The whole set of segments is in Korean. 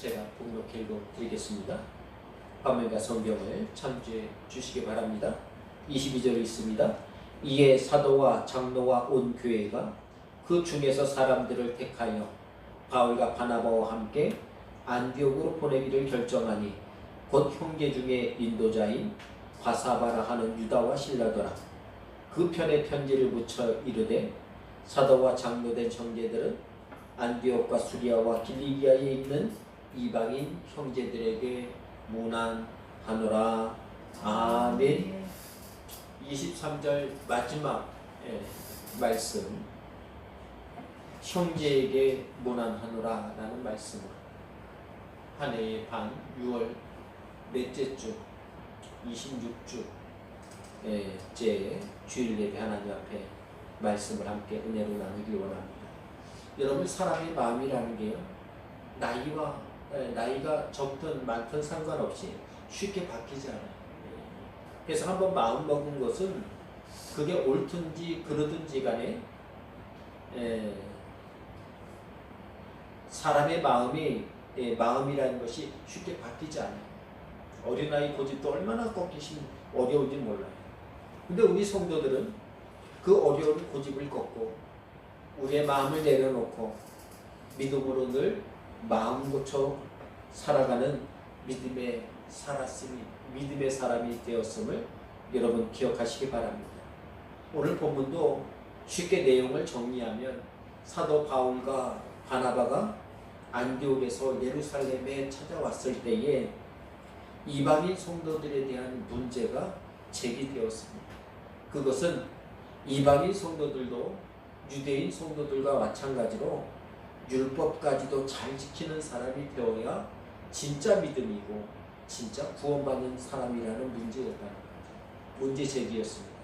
제가 봉독해 읽어드리겠습니다. 화면과 성경을 참조해 주시기 바랍니다. 22절에 있습니다. 이에 사도와 장로와 온 교회가 그 중에서 사람들을 택하여 바울과 바나바와 함께 안디옥으로 보내기를 결정하니 곧 형제 중에 인도자인 바사바라 하는 유다와 실라더라. 그 편에 편지를 붙여 이르되 사도와 장로된 형제들은 안디옥과 수리아와 길리기아에 있는 이방인 형제들에게 문안하노라. 아멘. 23절 마지막 말씀, 형제에게 문안하노라 라는 말씀으로 한 해의 반 6월 넷째 주 26주 제 주일 예배 하나님 앞에 말씀을 함께 은혜로 나누기 원합니다. 여러분, 사람의 마음이라는 게요, 나이가 적든 많든 상관없이 쉽게 바뀌지 않아요. 그래서 한번 마음 먹은 것은 그게 옳든지 그르든지 간에 사람의 마음이라는 것이 쉽게 바뀌지 않아요. 어린아이 고집도 얼마나 꺾기 어려운지 몰라요. 근데 우리 성도들은 그 어려운 고집을 꺾고 우리의 마음을 내려놓고 믿음으로 늘 마음 고쳐 살아가는 믿음의 사람이 되었음을 여러분 기억하시기 바랍니다. 오늘 본문도 쉽게 내용을 정리하면 사도 바울과 바나바가 안디옥에서 예루살렘에 찾아왔을 때에 이방인 성도들에 대한 문제가 제기되었습니다. 그것은 이방인 성도들도 유대인 성도들과 마찬가지로 율법까지도 잘 지키는 사람이 되어야 진짜 믿음이고 진짜 구원받는 사람이라는 문제였다는 거죠. 문제 제기였습니다.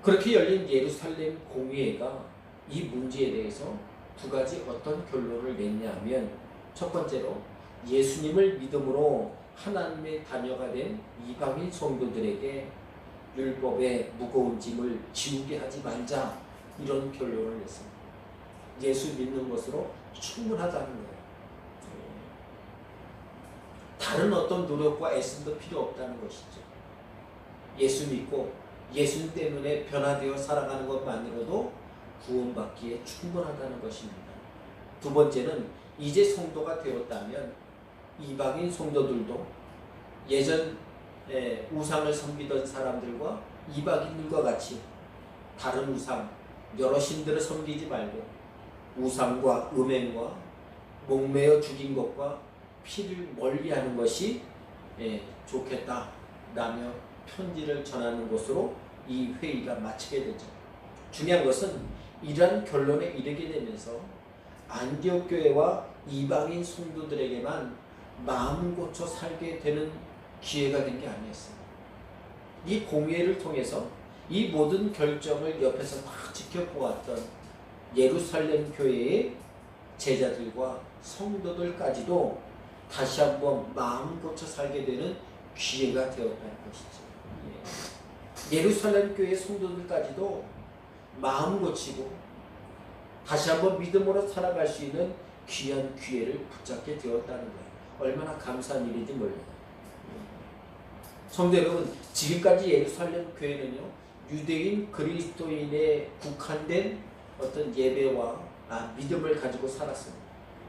그렇게 열린 예루살렘 공의회가 이 문제에 대해서 두 가지 어떤 결론을 냈냐면, 첫 번째로 예수님을 믿음으로 하나님의 자녀가 된 이방인 성도들에게 율법의 무거운 짐을 지우게 하지 말자, 이런 결론을 냈습니다. 예수 믿는 것으로 충분하다는 거예요. 다른 어떤 노력과 애씀도 필요 없다는 것이죠. 예수 믿고 예수 때문에 변화되어 살아가는 것만으로도 구원받기에 충분하다는 것입니다. 두 번째는 이제 성도가 되었다면 이방인 성도들도 예전 우상을 섬기던 사람들과 이방인들과 같이 다른 우상, 여러 신들을 섬기지 말고 우상과 음행과 목매어 죽인 것과 피를 멀리하는 것이 좋겠다라며 편지를 전하는 것으로 이 회의가 마치게 되죠. 중요한 것은 이러한 결론에 이르게 되면서 안디옥 교회와 이방인 성도들에게만 마음 고쳐 살게 되는 기회가 된 게 아니었습니다. 이 공회를 통해서 이 모든 결정을 옆에서 막 지켜보았던 예루살렘 교회의 제자들과 성도들까지도 다시 한번 마음 고쳐 살게 되는 기회가 되었다는 것이죠. 예루살렘 교회 성도들까지도 마음 고치고 다시 한번 믿음으로 살아갈 수 있는 귀한 기회를 붙잡게 되었다는 거예요. 얼마나 감사한 일인지 몰라요. 성도 여러분, 지금까지 예루살렘 교회는요, 유대인 그리스도인에 국한된 어떤 예배와 믿음을 가지고 살았습니다.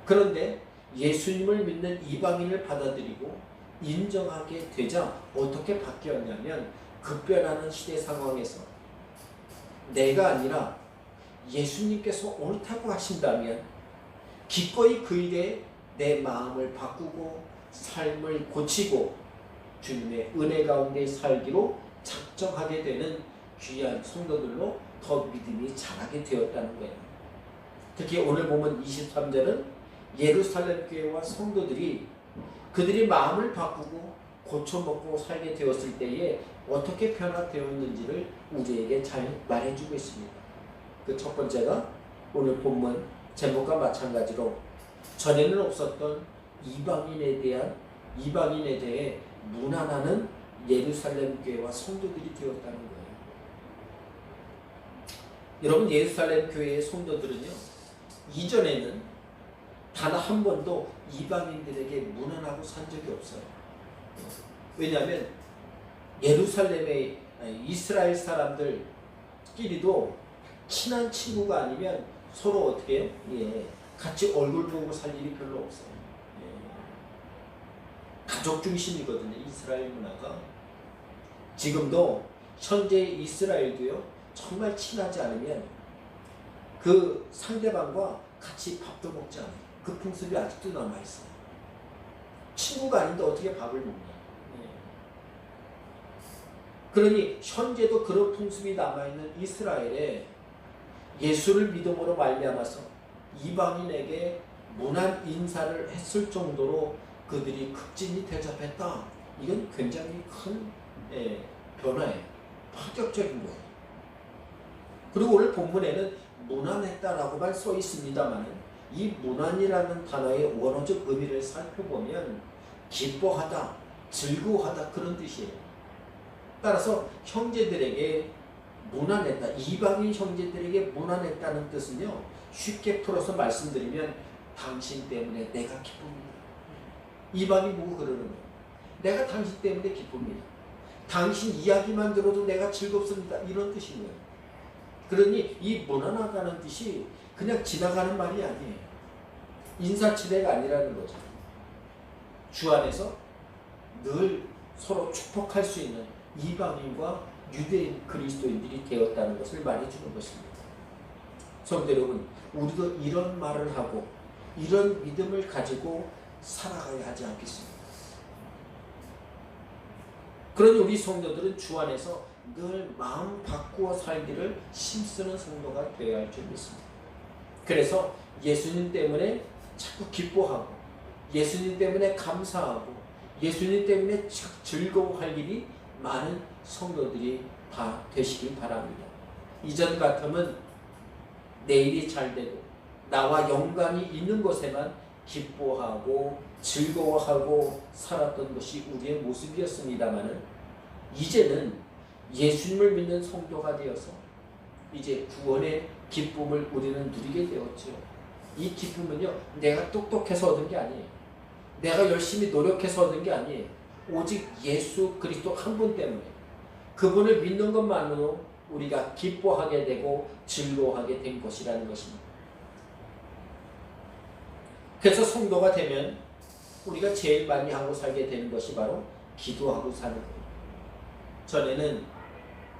그런데 예수님을 믿는 이방인을 받아들이고 인정하게 되자 어떻게 바뀌었냐면, 급변하는 시대 상황에서 내가 아니라 예수님께서 옳다고 하신다면 기꺼이 그 일에 내 마음을 바꾸고 삶을 고치고 주님의 은혜 가운데 살기로 작정하게 되는 귀한 성도들로 더 믿음이 자라게 되었다는 거예요. 특히 오늘 보면 23절은 예루살렘 교회와 성도들이 그들이 마음을 바꾸고 고쳐먹고 살게 되었을 때에 어떻게 변화되었는지를 우리에게 잘 말해주고 있습니다. 그 첫 번째가 오늘 본문 제목과 마찬가지로 전에는 없었던 이방인에 대해 문안하는 예루살렘 교회와 성도들이 되었다는 거예요. 여러분, 예루살렘 교회의 성도들은요, 이전에는 단 한 번도 이방인들에게 무난하고 산 적이 없어요. 왜냐하면 예루살렘의 이스라엘 사람들끼리도 친한 친구가 아니면 서로 어떻게 해요? 예, 같이 얼굴 보고 살 일이 별로 없어요. 예, 가족 중심이거든요. 이스라엘 문화가. 지금도 현재 이스라엘도요. 정말 친하지 않으면 그 상대방과 같이 밥도 먹지 않아요. 그 풍습이 아직도 남아있어요. 친구가 아닌데 어떻게 밥을 먹냐. 예. 그러니 현재도 그런 풍습이 남아있는 이스라엘에 예수를 믿음으로 말미암아서 이방인에게 문안 인사를 했을 정도로 그들이 극진히 대접했다. 이건 굉장히 큰 변화예요. 파격적인 거예요. 그리고 오늘 본문에는 문안했다라고만 써 있습니다만 이 문안이라는 단어의 원어적 의미를 살펴보면 기뻐하다, 즐거워하다 그런 뜻이에요. 따라서 형제들에게 문안했다, 이방인 형제들에게 문안했다는 뜻은요, 쉽게 풀어서 말씀드리면 당신 때문에 내가 기쁩니다. 이방인 보고 그러는 거예요. 내가 당신 때문에 기쁩니다. 당신 이야기만 들어도 내가 즐겁습니다. 이런 뜻인 거예요. 그러니 이 문안하다는 뜻이 그냥 지나가는 말이 아니에요. 인사치레가 아니라는 거죠. 주 안에서 늘 서로 축복할 수 있는 이방인과 유대인 그리스도인들이 되었다는 것을 말해주는 것입니다. 성도 여러분, 우리도 이런 말을 하고 이런 믿음을 가지고 살아가야 하지 않겠습니까? 그러니 우리 성도들은 주 안에서 늘 마음 바꾸어 살기를 힘쓰는 성도가 되어야 할 줄 믿습니다. 그래서 예수님 때문에 자꾸 기뻐하고 예수님 때문에 감사하고 예수님 때문에 즐거워할 일이 많은 성도들이 다 되시길 바랍니다. 이전 같으면 내일이 잘 되고 나와 영광이 있는 곳에만 기뻐하고 즐거워하고 살았던 것이 우리의 모습이었습니다마는 이제는 예수님을 믿는 성도가 되어서 이제 구원의 기쁨을 우리는 누리게 되었죠. 이 기쁨은요, 내가 똑똑해서 얻은 게 아니에요. 내가 열심히 노력해서 얻은 게 아니에요. 오직 예수 그리스도 한 분 때문에 그분을 믿는 것만으로 우리가 기뻐하게 되고 즐거워하게 된 것이라는 것입니다. 그래서 성도가 되면 우리가 제일 많이 하고 살게 되는 것이 바로 기도하고 사는 거예요. 전에는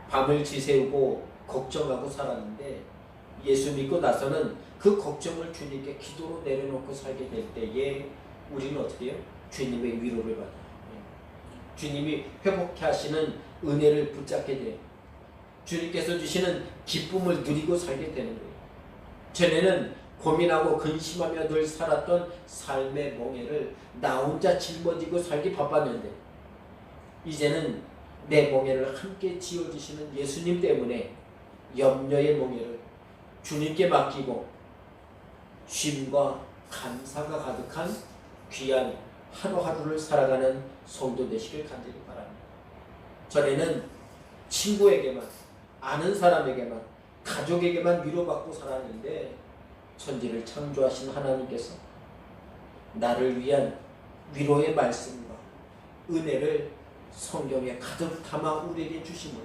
밤을 지새우고 걱정하고 살았는데 예수 믿고 나서는 그 걱정을 주님께 기도로 내려놓고 살게 될 때에 우리는 어떻게 해요? 주님의 위로를 받아요. 주님이 회복케 하시는 은혜를 붙잡게 돼요. 주님께서 주시는 기쁨을 누리고 살게 되는 거예요. 전에는 고민하고 근심하며 늘 살았던 삶의 멍에를 나 혼자 짊어지고 살기 바빴는데 이제는 내 멍에를 함께 지어주시는 예수님 때문에 염려의 멍에를 주님께 맡기고 쉼과 감사가 가득한 귀한 하루하루를 살아가는 성도 되시길 간절히 바랍니다. 전에는 친구에게만, 아는 사람에게만, 가족에게만 위로받고 살았는데 천지를 창조하신 하나님께서 나를 위한 위로의 말씀과 은혜를 성경에 가득 담아 우리에게 주심으로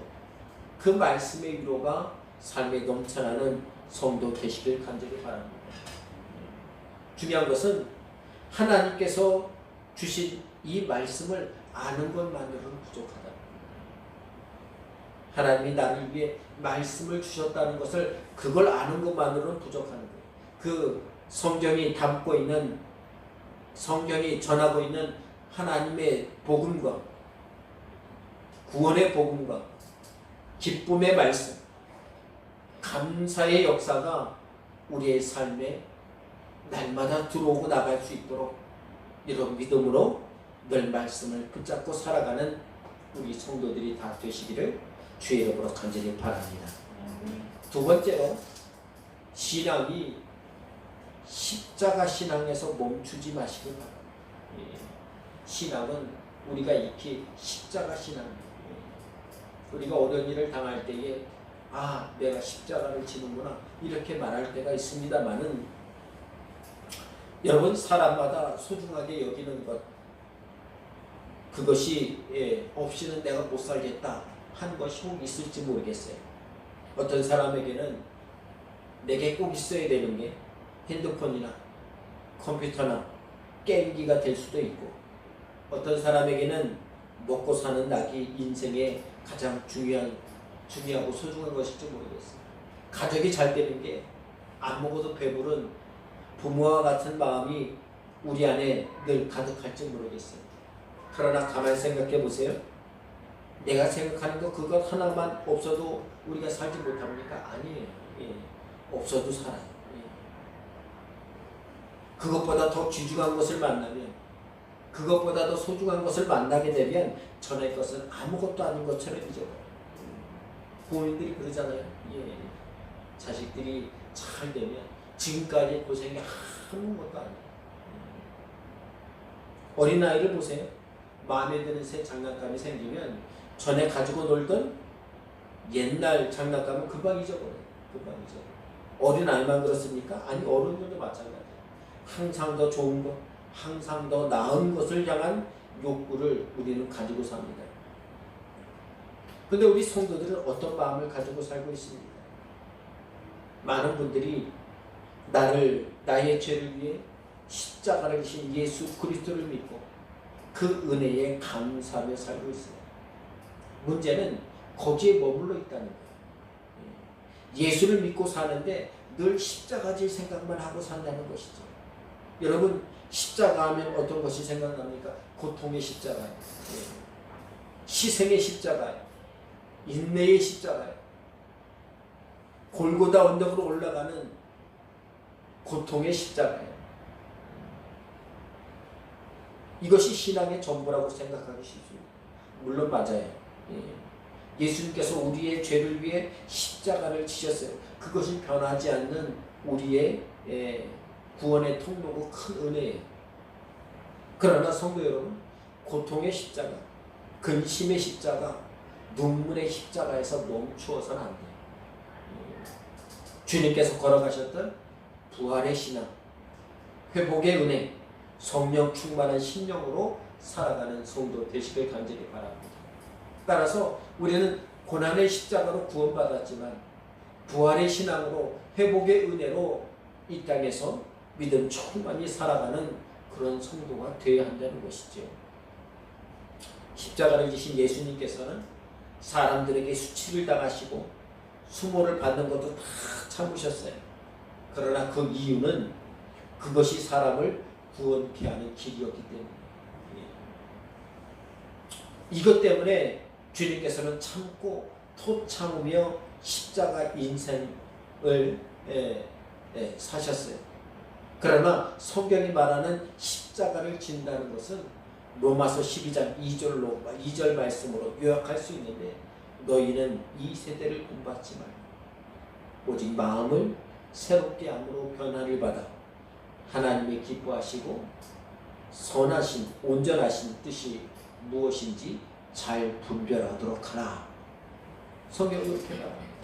그 말씀의 위로가 삶에 넘쳐나는 성도 되시길 간절히 바랍니다. 중요한 것은 하나님께서 주신 이 말씀을 아는 것만으로는 부족하다. 하나님이 나를 위해 말씀을 주셨다는 것을 그걸 아는 것만으로는 부족한 거예요. 그 성경이 담고 있는, 성경이 전하고 있는 하나님의 복음과 구원의 복음과 기쁨의 말씀, 감사의 역사가 우리의 삶에 날마다 들어오고 나갈 수 있도록 이런 믿음으로 늘 말씀을 붙잡고 살아가는 우리 성도들이 다 되시기를 주의 이름으로 간절히 바랍니다. 두 번째로, 신앙이 십자가 신앙에서 멈추지 마시길 바랍니다. 신앙은 우리가 익히 십자가 신앙입니다. 우리가 어려운 일을 당할 때에 내가 십자가를 지는구나 이렇게 말할 때가 있습니다만은 여러분, 사람마다 소중하게 여기는 것, 그것이 없이는 내가 못 살겠다 하는 것이 혹 있을지 모르겠어요. 어떤 사람에게는 내게 꼭 있어야 되는 게 핸드폰이나 컴퓨터나 게임기가 될 수도 있고, 어떤 사람에게는 먹고 사는 낙이 인생의 가장 중요하고 소중한 것일지 모르겠어요. 가족이 잘 되는 게 안 먹어도 배부른 부모와 같은 마음이 우리 안에 늘 가득할지 모르겠어요. 그러나 가만히 생각해 보세요. 내가 생각하는 거 그것 하나만 없어도 우리가 살지 못합니까? 아니에요. 없어도 살아요. 그것보다 더 귀중한 것을 만나면, 그것보다 더 소중한 것을 만나게 되면 전의 것은 아무것도 아닌 것처럼 잊어버려요. 부모님들이 그러잖아요. 자식들이 잘 되면 지금까지 고생이 아무것도 아니에요. 어린아이를 보세요. 마음에 드는 새 장난감이 생기면 전에 가지고 놀던 옛날 장난감은 금방 잊어버려요. 어린아이만 그렇습니까? 아니, 어른들도 마찬가지예요. 항상 더 좋은 것, 항상 더 나은 것을 향한 욕구를 우리는 가지고 삽니다. 근데 우리 성도들은 어떤 마음을 가지고 살고 있습니까? 많은 분들이 나의 죄를 위해 십자가를 지신 예수 그리스도를 믿고 그 은혜에 감사하며 살고 있어요. 문제는 거기에 머물러 있다는 거예요. 예수를 믿고 사는데 늘 십자가 질 생각만 하고 산다는 것이죠. 여러분, 십자가 하면 어떤 것이 생각납니까? 고통의 십자가예요. 희생의 십자가예요. 인내의 십자가예요. 골고다 언덕으로 올라가는 고통의 십자가예요. 이것이 신앙의 전부라고 생각하기 쉽습니다. 물론 맞아요. 예수님께서 우리의 죄를 위해 십자가를 지셨어요. 그것이 변하지 않는 우리의 구원의 통로고 큰 은혜예요. 그러나 성도 여러분, 고통의 십자가, 근심의 십자가, 눈물의 십자가에서 멈추어서는 안 돼요. 주님께서 걸어가셨던 부활의 신앙, 회복의 은혜, 성령 충만한 심령으로 살아가는 성도 되시길 간절히 바랍니다. 따라서 우리는 고난의 십자가로 구원받았지만 부활의 신앙으로 회복의 은혜로 이 땅에서 믿음 충만히 살아가는 그런 성도가 되어야 한다는 것이죠. 십자가를 지신 예수님께서는 사람들에게 수치를 당하시고 수모를 받는 것도 다 참으셨어요. 그러나 그 이유는 그것이 사람을 구원케 하는 길이었기 때문에, 이것 때문에 주님께서는 참고 또 참으며 십자가 인생을 사셨어요. 그러나 성경이 말하는 십자가를 진다는 것은 로마서 12장 2절 말씀으로 요약할 수 있는데, 너희는 이 세대를 본받지 말고 오직 마음을 새롭게 함으로 변화를 받아 하나님의 기뻐하시고 선하신 온전하신 뜻이 무엇인지 잘 분별하도록 하라. 성경은 이렇게 말합니다.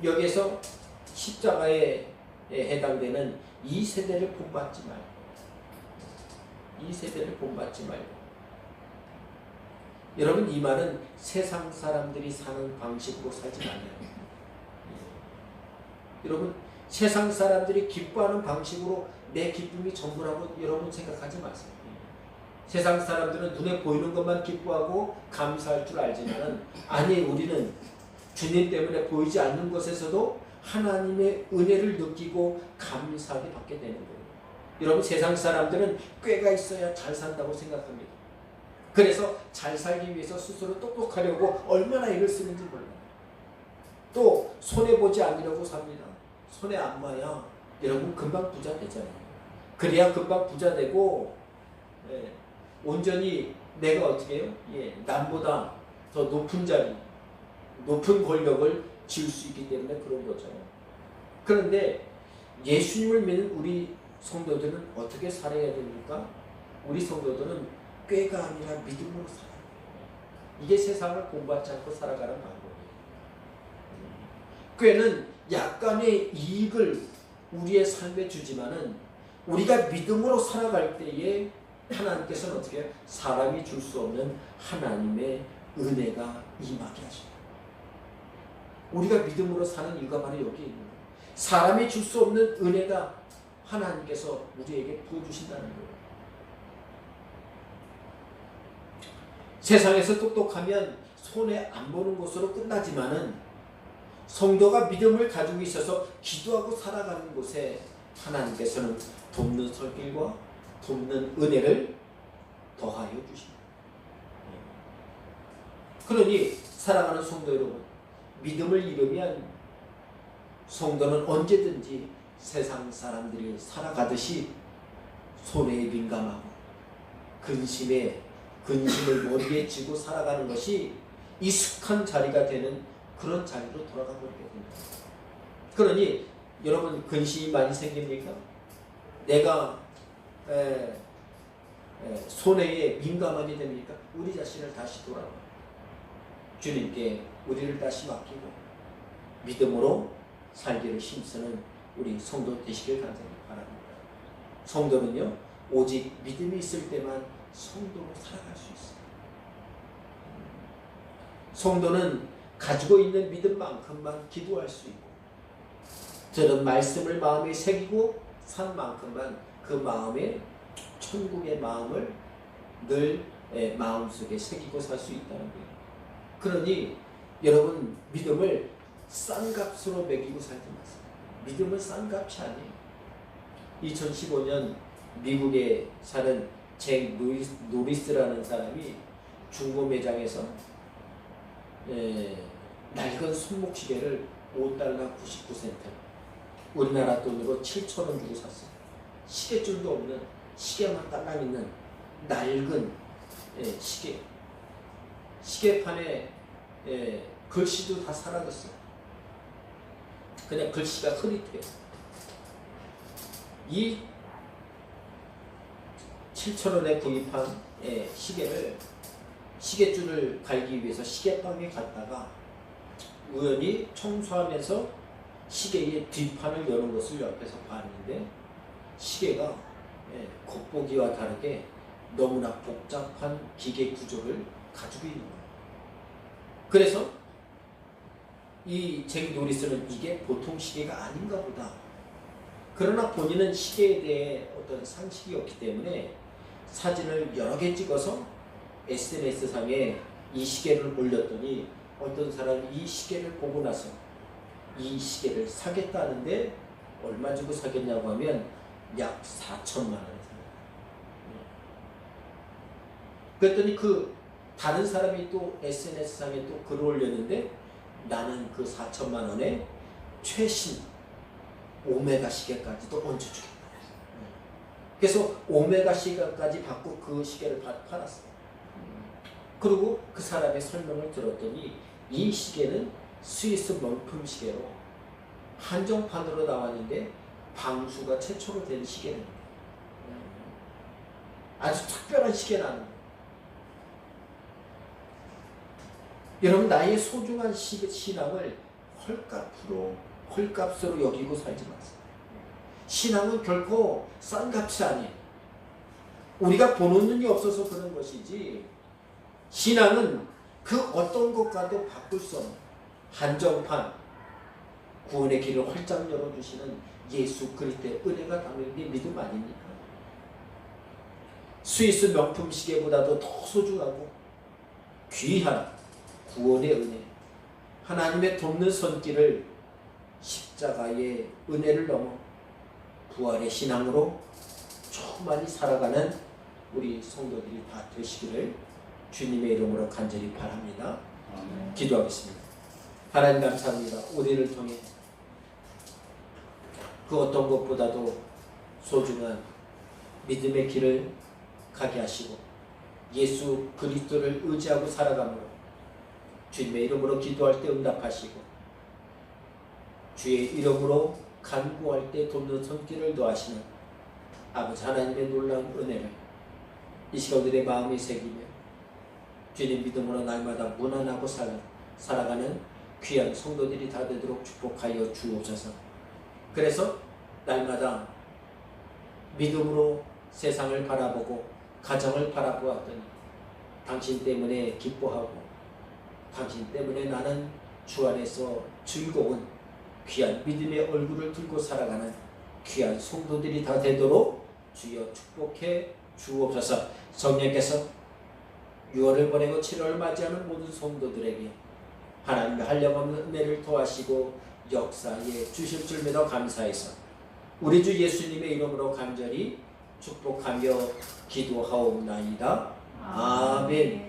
여기에서 십자가에 해당되는 이 세대를 본받지 말고, 여러분, 이 말은 세상 사람들이 사는 방식으로 살지 않아요. 여러분, 세상 사람들이 기뻐하는 방식으로 내 기쁨이 전부라고 여러분 생각하지 마세요. 세상 사람들은 눈에 보이는 것만 기뻐하고 감사할 줄 알지만, 아니, 우리는 주님 때문에 보이지 않는 것에서도 하나님의 은혜를 느끼고 감사하게 받게 되는 거예요. 여러분, 세상 사람들은 꾀가 있어야 잘 산다고 생각합니다. 그래서 잘 살기 위해서 스스로 똑똑하려고 얼마나 애를 쓰는지 몰라요. 또 손해보지 않으려고 삽니다. 손해 안 봐야 여러분 금방 부자 되잖아요. 그래야 금방 부자 되고, 온전히 내가 어떻게 해요? 남보다 더 높은 자리, 높은 권력을 지을 수 있기 때문에 그런 거죠. 그런데 예수님을 믿는 우리 성도들은 어떻게 살아야 됩니까? 우리 성도들은 꾀가 아니라 믿음으로 살아요. 이게 세상을 본받지 않고 살아가는 방법이에요. 꾀는 약간의 이익을 우리의 삶에 주지만은 우리가 믿음으로 살아갈 때에 하나님께서는 어떻게 해요? 사람이 줄 수 없는 하나님의 은혜가 임하게 하십니다. 우리가 믿음으로 사는 이유가 바로 여기에 있는 거예요. 사람이 줄 수 없는 은혜가 하나님께서 우리에게 부어주신다는 거예요. 세상에서 똑똑하면 손해 안 보는 것으로 끝나지만은 성도가 믿음을 가지고 있어서 기도하고 살아가는 곳에 하나님께서는 돕는 손길과 돕는 은혜를 더하여 주십니다. 그러니 사랑하는 성도 여러분, 믿음을 잃으면 성도는 언제든지 세상 사람들이 살아가듯이 손해에 민감하고 근심을 머리에 쥐고 살아가는 것이 익숙한 자리가 되는 그런 자리로 돌아가 버리게 됩니다. 그러니 여러분 근심이 많이 생깁니까? 내가 손해에 민감하게 됩니까? 우리 자신을 다시 돌아봐. 주님께 우리를 다시 맡기고 믿음으로 살기를 힘쓰는 우리 성도 되시길 간절히 바랍니다. 성도는요, 오직 믿음이 있을 때만 성도로 살아갈 수 있어요. 성도는 가지고 있는 믿음만큼만 기도할 수 있고, 저는 말씀을 마음에 새기고 산 만큼만 그 마음에 천국의 마음을 늘 마음속에 새기고 살 수 있다는 거예요. 그러니 여러분 믿음을 싼 값으로 매기고 살지 마세요. 믿음은 싼 값이 아니에요. 2015년 미국에 사는 잭 노리스라는 사람이 중고 매장에서 낡은 손목시계를 $5.99 우리나라 돈으로 7,000원 주고 샀어요. 시계줄도 없는, 시계만 딸랑 있는 낡은 시계. 시계판에 글씨도 다 사라졌어요. 그냥 글씨가 흐릿해요. 이 7,000원에 구입한 시계를, 시계줄을 갈기 위해서 시계방에 갔다가 우연히 청소하면서 시계의 뒷판을 여는 것을 옆에서 봤는데 시계가 겉보기와 다르게 너무나 복잡한 기계 구조를 가지고 있는 거예요. 그래서 이 잭 노리스는 이게 보통 시계가 아닌가 보다. 그러나 본인은 시계에 대해 어떤 상식이 없기 때문에 사진을 여러 개 찍어서 SNS상에 이 시계를 올렸더니 어떤 사람이 이 시계를 보고 나서 이 시계를 사겠다는데 얼마 주고 사겠냐고 하면 약 4천만 원에 삽니다. 그랬더니 그 다른 사람이 또 SNS상에 또 글을 올렸는데 나는 그 4천만 원에 최신 오메가 시계까지도 얹어주겠다. 그래서 오메가 시계까지 받고 그 시계를 팔았어요. 그리고 그 사람의 설명을 들었더니 이 시계는 스위스 명품 시계로 한정판으로 나왔는데 방수가 최초로 된 시계입니다. 아주 특별한 시계라는 거예요. 여러분 나의 소중한 신앙을 헐값으로 여기고 살지 마세요. 신앙은 결코 싼 값이 아니에요. 우리가 보는 눈이 없어서 그런 것이지 신앙은 그 어떤 것과도 바꿀 수 없는 한정판 구원의 길을 활짝 열어주시는 예수 그리스도의 은혜가 담긴 게 믿음 아닙니까? 스위스 명품 시계보다도 더 소중하고 귀한 구원의 은혜, 하나님의 돕는 손길을 십자가의 은혜를 넘어 부활의 신앙으로 충만히 살아가는 우리 성도들이 다 되시기를 주님의 이름으로 간절히 바랍니다. 기도하겠습니다. 하나님 감사합니다. 우리를 통해 그 어떤 것보다도 소중한 믿음의 길을 가게 하시고 예수 그리스도를 의지하고 살아가므로 주님의 이름으로 기도할 때 응답하시고 주의 이름으로 간구할 때 돕는 손길을 더하시는 아버지 하나님의 놀라운 은혜를 이 시간 우리의 마음에 새기며 주님 믿음으로 날마다 무난하고 살아가는 귀한 성도들이 다 되도록 축복하여 주옵소서. 그래서 날마다 믿음으로 세상을 바라보고 가정을 바라보았더니 당신 때문에 기뻐하고 당신 때문에 나는 주 안에서 즐거운 귀한 믿음의 얼굴을 들고 살아가는 귀한 성도들이 다 되도록 주여 축복해 주옵소서. 성령께서 6월을 보내고 7월을 맞이하는 모든 성도들에게 하나님의 한량없는 은혜를 더하시고 역사에 주실 줄 믿어 감사해서 우리 주 예수님의 이름으로 간절히 축복하며 기도하옵나이다. 아멘.